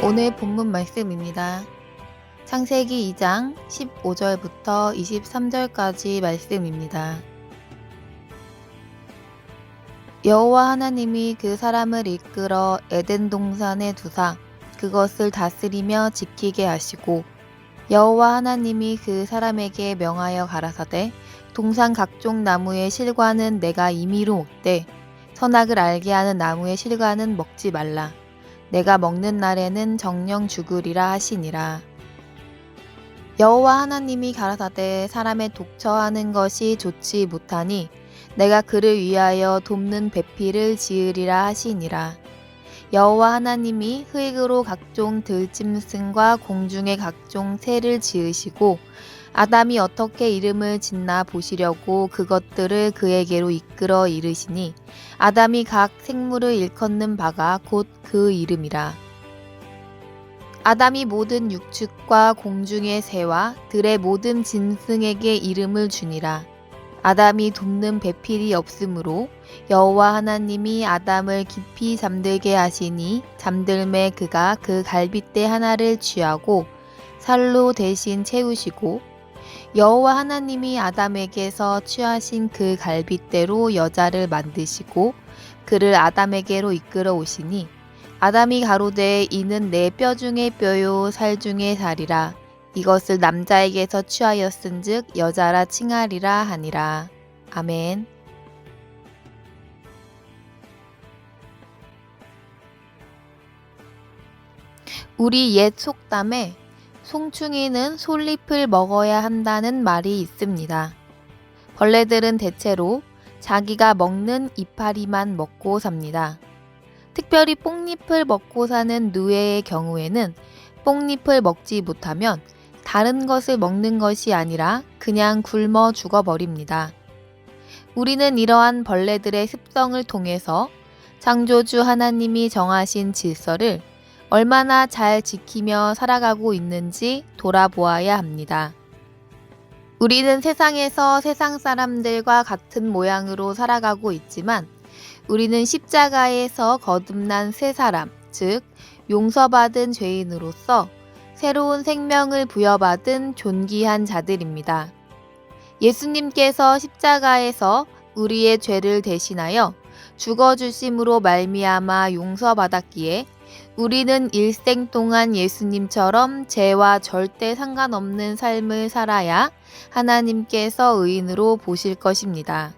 오늘 본문 말씀입니다. 창세기 2장 15절부터 23절까지 말씀입니다. 여호와 하나님이 그 사람을 이끌어 에덴 동산에 두사 그것을 다스리며 지키게 하시고, 여호와 하나님이 그 사람에게 명하여 가라사대 동산 각종 나무의 실과는 내가 임의로 먹되 선악을 알게 하는 나무의 실과는 먹지 말라. 내가 먹는 날에는 정령 죽으리라 하시니라. 여호와 하나님이 가라사대 사람의 독처하는 것이 좋지 못하니 내가 그를 위하여 돕는 배필을 지으리라 하시니라. 여호와 하나님이 흙으로 각종 들짐승과 공중의 각종 새를 지으시고, 아담이 어떻게 이름을 짓나 보시려고 그것들을 그에게로 이끌어 이르시니, 아담이 각 생물을 일컫는 바가 곧 그 이름이라. 아담이 모든 육축과 공중의 새와 들의 모든 짐승에게 이름을 주니라. 아담이 돕는 배필이 없으므로 여호와 하나님이 아담을 깊이 잠들게 하시니, 잠들매 그가 그 갈빗대 하나를 취하고 살로 대신 채우시고, 여호와 하나님이 아담에게서 취하신 그 갈빗대로 여자를 만드시고 그를 아담에게로 이끌어 오시니, 아담이 가로되 이는 내 뼈 중의 뼈요 살 중의 살이라. 이것을 남자에게서 취하였은즉 여자라 칭하리라 하니라. 아멘. 우리 옛 속담에 송충이는 솔잎을 먹어야 한다는 말이 있습니다. 벌레들은 대체로 자기가 먹는 이파리만 먹고 삽니다. 특별히 뽕잎을 먹고 사는 누에의 경우에는 뽕잎을 먹지 못하면 다른 것을 먹는 것이 아니라 그냥 굶어 죽어버립니다. 우리는 이러한 벌레들의 습성을 통해서 창조주 하나님이 정하신 질서를 얼마나 잘 지키며 살아가고 있는지 돌아보아야 합니다. 우리는 세상에서 세상 사람들과 같은 모양으로 살아가고 있지만, 우리는 십자가에서 거듭난 새 사람, 즉 용서받은 죄인으로서 새로운 생명을 부여받은 존귀한 자들입니다. 예수님께서 십자가에서 우리의 죄를 대신하여 죽어주심으로 말미암아 용서받았기에 우리는 일생 동안 예수님처럼 죄와 절대 상관없는 삶을 살아야 하나님께서 의인으로 보실 것입니다.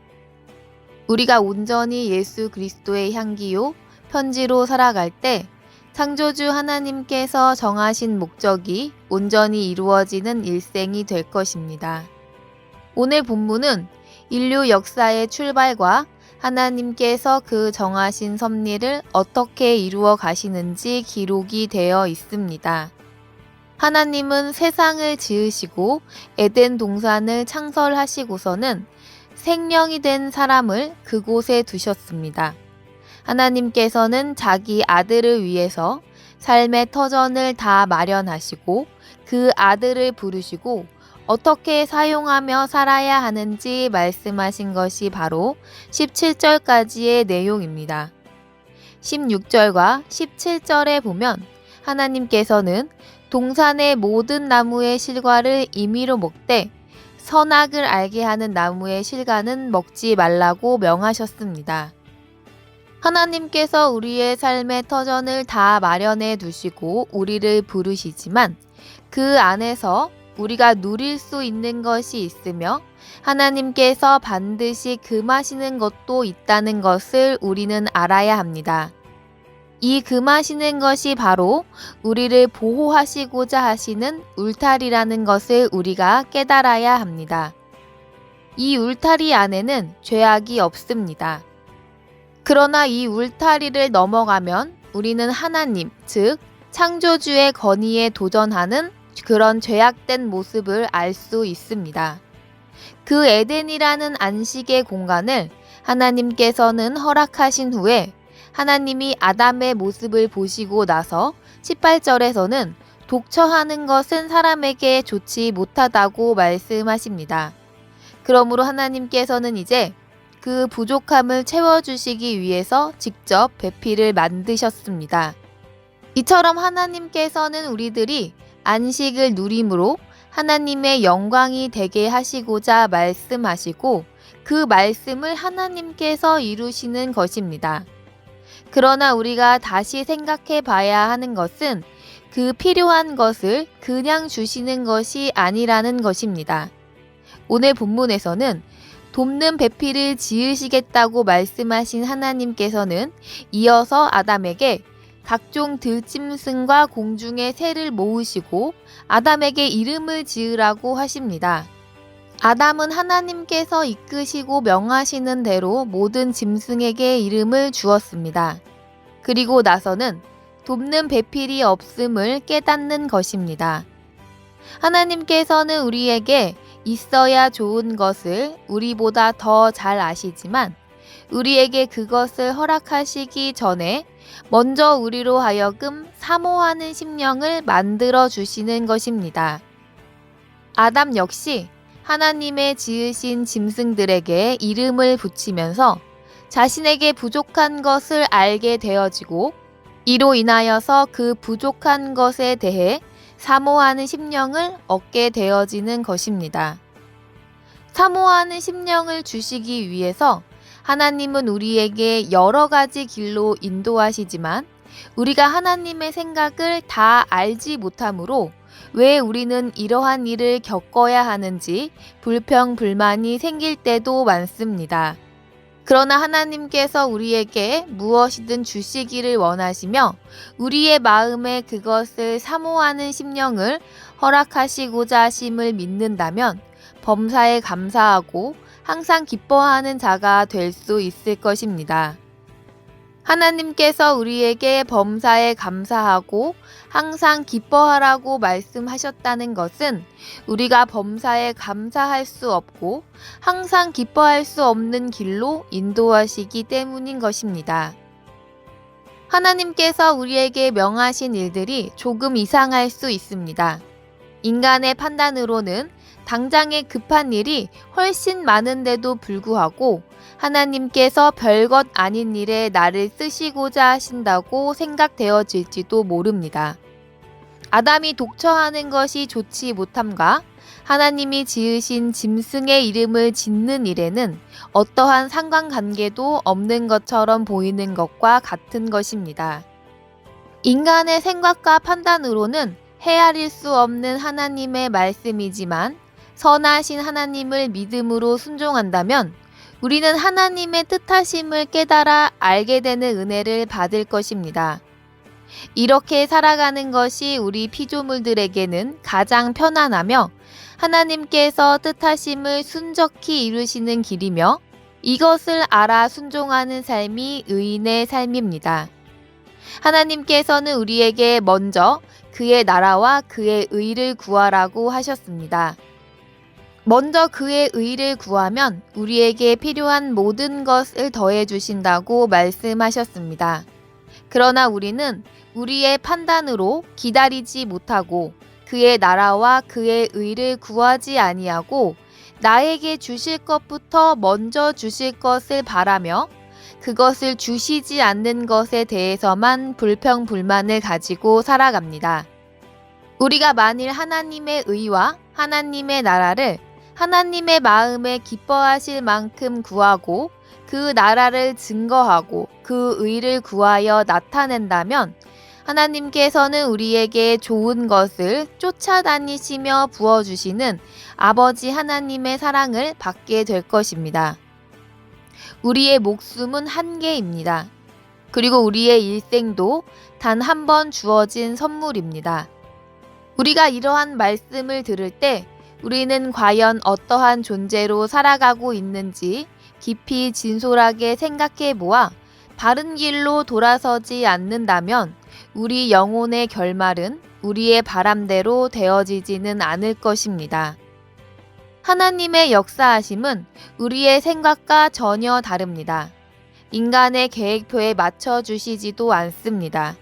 우리가 온전히 예수 그리스도의 향기요 편지로 살아갈 때 창조주 하나님께서 정하신 목적이 온전히 이루어지는 일생이 될 것입니다. 오늘 본문은 인류 역사의 출발과 하나님께서 그 정하신 섭리를 어떻게 이루어 가시는지 기록이 되어 있습니다. 하나님은 세상을 지으시고 에덴 동산을 창설하시고서는 생명이 된 사람을 그곳에 두셨습니다. 하나님께서는 자기 아들을 위해서 삶의 터전을 다 마련하시고 그 아들을 부르시고 어떻게 사용하며 살아야 하는지 말씀하신 것이 바로 17절까지의 내용입니다. 16절과 17절에 보면 하나님께서는 동산의 모든 나무의 실과를 임의로 먹되 선악을 알게 하는 나무의 실과는 먹지 말라고 명하셨습니다. 하나님께서 우리의 삶의 터전을 다 마련해 두시고 우리를 부르시지만 그 안에서 우리가 누릴 수 있는 것이 있으며 하나님께서 반드시 금하시는 것도 있다는 것을 우리는 알아야 합니다. 이 금하시는 것이 바로 우리를 보호하시고자 하시는 울타리라는 것을 우리가 깨달아야 합니다. 이 울타리 안에는 죄악이 없습니다. 그러나 이 울타리를 넘어가면 우리는 하나님, 즉 창조주의 권위에 도전하는 그런 죄악된 모습을 알 수 있습니다. 그 에덴이라는 안식의 공간을 하나님께서는 허락하신 후에 하나님이 아담의 모습을 보시고 나서 18절에서는 독처하는 것은 사람에게 좋지 못하다고 말씀하십니다. 그러므로 하나님께서는 이제 그 부족함을 채워주시기 위해서 직접 배필을 만드셨습니다. 이처럼 하나님께서는 우리들이 안식을 누림으로 하나님의 영광이 되게 하시고자 말씀하시고 그 말씀을 하나님께서 이루시는 것입니다. 그러나 우리가 다시 생각해 봐야 하는 것은 그 필요한 것을 그냥 주시는 것이 아니라는 것입니다. 오늘 본문에서는 돕는 배필을 지으시겠다고 말씀하신 하나님께서는 이어서 아담에게 각종 들짐승과 공중의 새를 모으시고 아담에게 이름을 지으라고 하십니다. 아담은 하나님께서 이끄시고 명하시는 대로 모든 짐승에게 이름을 주었습니다. 그리고 나서는 돕는 배필이 없음을 깨닫는 것입니다. 하나님께서는 우리에게 있어야 좋은 것을 우리보다 더 잘 아시지만 우리에게 그것을 허락하시기 전에 먼저 우리로 하여금 사모하는 심령을 만들어 주시는 것입니다. 아담 역시 하나님의 지으신 짐승들에게 이름을 붙이면서 자신에게 부족한 것을 알게 되어지고 이로 인하여서 그 부족한 것에 대해 사모하는 심령을 얻게 되어지는 것입니다. 사모하는 심령을 주시기 위해서 하나님은 우리에게 여러 가지 길로 인도하시지만 우리가 하나님의 생각을 다 알지 못하므로 왜 우리는 이러한 일을 겪어야 하는지 불평불만이 생길 때도 많습니다. 그러나 하나님께서 우리에게 무엇이든 주시기를 원하시며 우리의 마음에 그것을 사모하는 심령을 허락하시고자 하심을 믿는다면 범사에 감사하고 항상 기뻐하는 자가 될 수 있을 것입니다. 하나님께서 우리에게 범사에 감사하고 항상 기뻐하라고 말씀하셨다는 것은 우리가 범사에 감사할 수 없고 항상 기뻐할 수 없는 길로 인도하시기 때문인 것입니다. 하나님께서 우리에게 명하신 일들이 조금 이상할 수 있습니다. 인간의 판단으로는 당장에 급한 일이 훨씬 많은데도 불구하고 하나님께서 별것 아닌 일에 나를 쓰시고자 하신다고 생각되어질지도 모릅니다. 아담이 독처하는 것이 좋지 못함과 하나님이 지으신 짐승의 이름을 짓는 일에는 어떠한 상관관계도 없는 것처럼 보이는 것과 같은 것입니다. 인간의 생각과 판단으로는 헤아릴 수 없는 하나님의 말씀이지만 선하신 하나님을 믿음으로 순종한다면 우리는 하나님의 뜻하심을 깨달아 알게 되는 은혜를 받을 것입니다. 이렇게 살아가는 것이 우리 피조물들에게는 가장 편안하며 하나님께서 뜻하심을 순적히 이루시는 길이며 이것을 알아 순종하는 삶이 의인의 삶입니다. 하나님께서는 우리에게 먼저 그의 나라와 그의 의를 구하라고 하셨습니다. 먼저 그의 의를 구하면 우리에게 필요한 모든 것을 더해 주신다고 말씀하셨습니다. 그러나 우리는 우리의 판단으로 기다리지 못하고 그의 나라와 그의 의를 구하지 아니하고 나에게 주실 것부터 먼저 주실 것을 바라며 그것을 주시지 않는 것에 대해서만 불평불만을 가지고 살아갑니다. 우리가 만일 하나님의 의와 하나님의 나라를 하나님의 마음에 기뻐하실 만큼 구하고 그 나라를 증거하고 그 의를 구하여 나타낸다면 하나님께서는 우리에게 좋은 것을 쫓아다니시며 부어주시는 아버지 하나님의 사랑을 받게 될 것입니다. 우리의 목숨은 한계입니다. 그리고 우리의 일생도 단 한 번 주어진 선물입니다. 우리가 이러한 말씀을 들을 때 우리는 과연 어떠한 존재로 살아가고 있는지 깊이 진솔하게 생각해 보아 바른 길로 돌아서지 않는다면 우리 영혼의 결말은 우리의 바람대로 되어지지는 않을 것입니다. 하나님의 역사하심은 우리의 생각과 전혀 다릅니다. 인간의 계획표에 맞춰 주시지도 않습니다.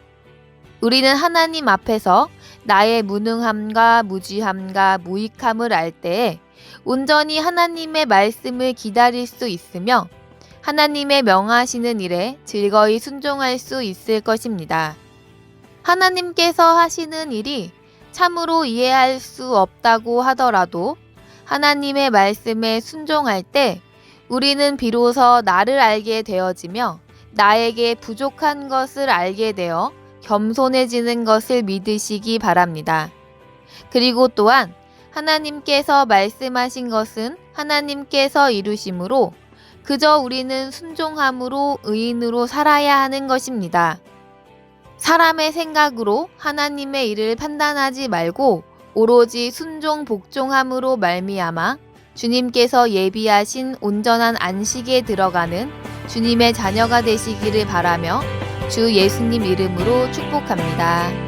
우리는 하나님 앞에서 나의 무능함과 무지함과 무익함을 알 때에 온전히 하나님의 말씀을 기다릴 수 있으며 하나님의 명하시는 일에 즐거이 순종할 수 있을 것입니다. 하나님께서 하시는 일이 참으로 이해할 수 없다고 하더라도 하나님의 말씀에 순종할 때 우리는 비로소 나를 알게 되어지며 나에게 부족한 것을 알게 되어 겸손해지는 것을 믿으시기 바랍니다. 그리고 또한 하나님께서 말씀하신 것은 하나님께서 이루심으로 그저 우리는 순종함으로 의인으로 살아야 하는 것입니다. 사람의 생각으로 하나님의 일을 판단하지 말고 오로지 순종 복종함으로 말미암아 주님께서 예비하신 온전한 안식에 들어가는 주님의 자녀가 되시기를 바라며 주 예수님 이름으로 축복합니다.